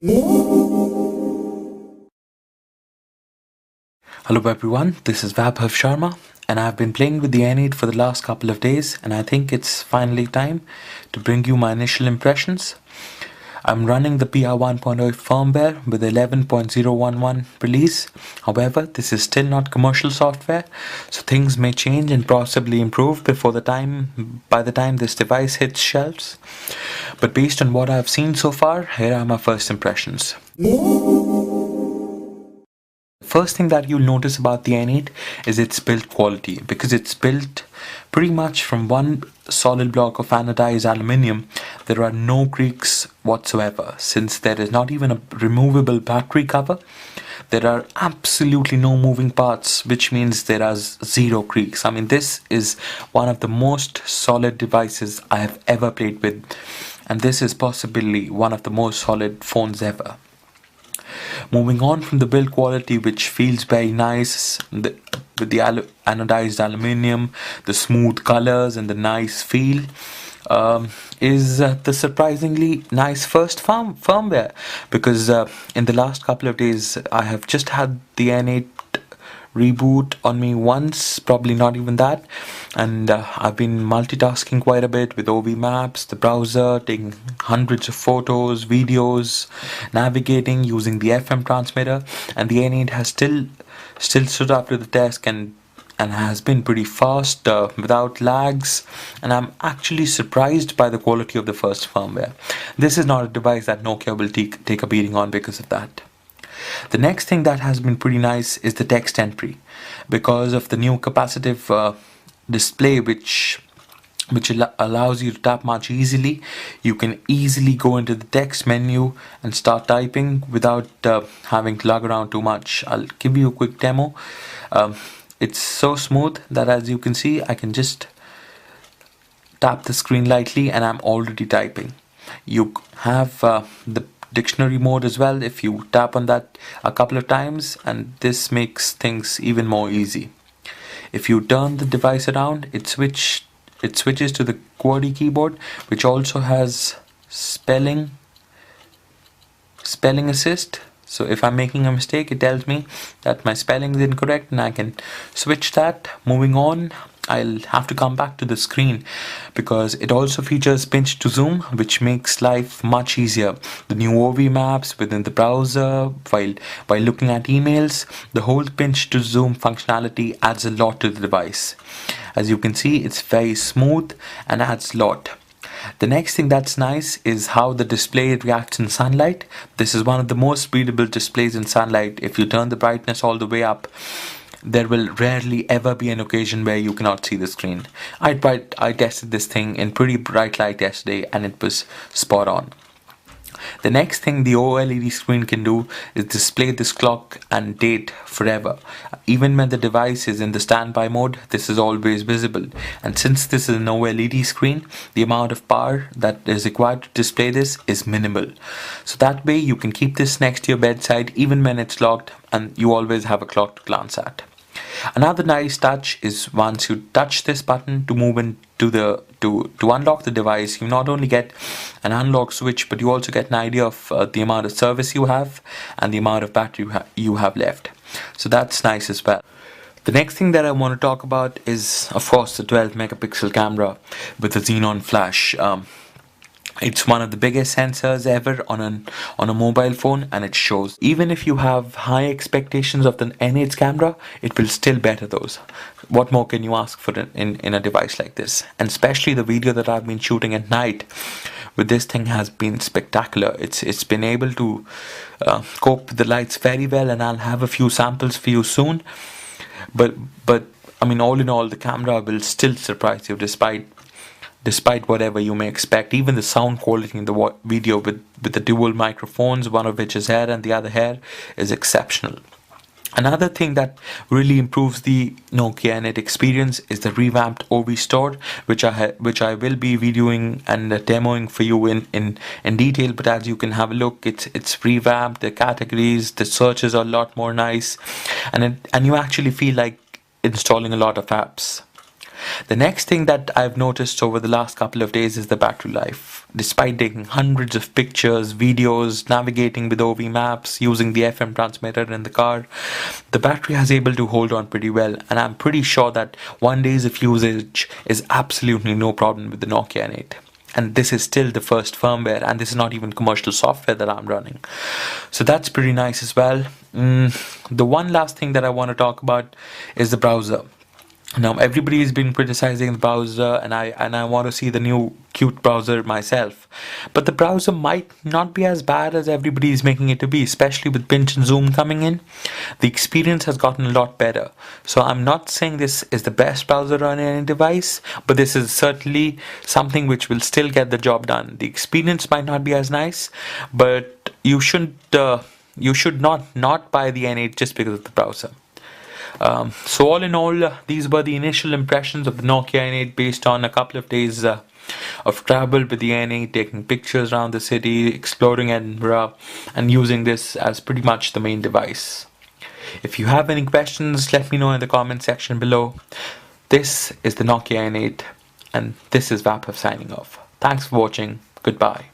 Hello everyone, this is Vaibhav Sharma and I've been playing with the N8 for the last couple of days and I think it's finally time to bring you my initial impressions. I'm running the PR 1.0 firmware with 11.011 release. However, this is still not commercial software, so things may change and possibly improve by the time this device hits shelves. But based on what I've seen so far, here are my first impressions. First thing that you'll notice about the N8 is its build quality, because it's built pretty much from one solid block of anodized aluminium. There are no creaks whatsoever. Since there is not even a removable battery cover, there are absolutely no moving parts, which means there are zero creaks. I mean, this is one of the most solid devices I have ever played with, and this is possibly one of the most solid phones ever. Moving on from the build quality, which feels very nice with the anodized aluminium, the smooth colors and the nice feel, is the surprisingly nice first firmware, because in the last couple of days I have just had the N8 reboot on me once, probably not even that, and I've been multitasking quite a bit with OV Maps, the browser, taking hundreds of photos, videos, navigating using the FM transmitter, and the N8 has still stood up to the test and has been pretty fast without lags, and I'm actually surprised by the quality of the first firmware. This is not a device that Nokia will take a beating on because of that. The next thing that has been pretty nice is the text entry, because of the new capacitive display which allows you to tap much easily. You can easily go into the text menu and start typing without having to lug around too much. I'll give you a quick demo. It's so smooth that, as you can see, I can just tap the screen lightly and I'm already typing. You have the dictionary mode as well if you tap on that a couple of times, and this makes things even more easy. If you turn the device around, it switches to the QWERTY keyboard, which also has spelling assist. So if I'm making a mistake, it tells me that my spelling is incorrect and I can switch that. Moving on, I'll have to come back to the screen because it also features pinch to zoom, which makes life much easier. The new OV Maps within the browser, while looking at emails, the whole pinch to zoom functionality adds a lot to the device. As you can see, it's very smooth and adds a lot. The next thing that's nice is how the display reacts in sunlight. This is one of the most readable displays in sunlight. If you turn the brightness all the way up, there will rarely ever be an occasion where you cannot see the screen. I tested this thing in pretty bright light yesterday and it was spot on. The next thing the OLED screen can do is display this clock and date forever. Even when the device is in the standby mode, this is always visible. And since this is an OLED screen, the amount of power that is required to display this is minimal. So that way you can keep this next to your bedside even when it's locked, and you always have a clock to glance at. Another nice touch is once you touch this button to move into to unlock the device, you not only get an unlock switch, but you also get an idea of the amount of service you have and the amount of battery you have left. So that's nice as well. The next thing that I want to talk about is, of course, the 12 megapixel camera with the xenon flash. It's one of the biggest sensors ever on a mobile phone, and it shows. Even if you have high expectations of the N8's camera, it will still better those. What more can you ask for in a device like this? And especially the video that I've been shooting at night with this thing has been spectacular. It's been able to cope with the lights very well, and I'll have a few samples for you soon. But I mean, all in all, the camera will still surprise you despite whatever you may expect. Even the sound quality in the video with the dual microphones, one of which is here and the other here, is exceptional. Another thing that really improves the Nokia N8 experience is the revamped OV Store, which I will be videoing and demoing for you in detail. But as you can have a look, it's revamped. The categories, the searches are a lot more nice, and you actually feel like installing a lot of apps. The next thing that I've noticed over the last couple of days is the battery life. despite taking hundreds of pictures, videos, navigating with OV maps, using the FM transmitter in the car, the battery has able to hold on pretty well, and I'm pretty sure that 1 days of usage is absolutely no problem with the Nokia N8. And this is still the first firmware, and this is not even commercial software that I'm running. So that's pretty nice as well. The one last thing that I want to talk about is the browser. Now everybody has been criticizing the browser, and I want to see the new cute browser myself. But the browser might not be as bad as everybody is making it to be, especially with pinch and zoom coming in. The experience has gotten a lot better. So I'm not saying this is the best browser on any device, but this is certainly something which will still get the job done. The experience might not be as nice, but you should not buy the N8 just because of the browser. So all in all, these were the initial impressions of the Nokia N8 based on a couple of days of travel with the N8, taking pictures around the city, exploring Edinburgh, and using this as pretty much the main device. If you have any questions, let me know in the comment section below. This is the Nokia N8, and this is Vapav signing off. Thanks for watching. Goodbye.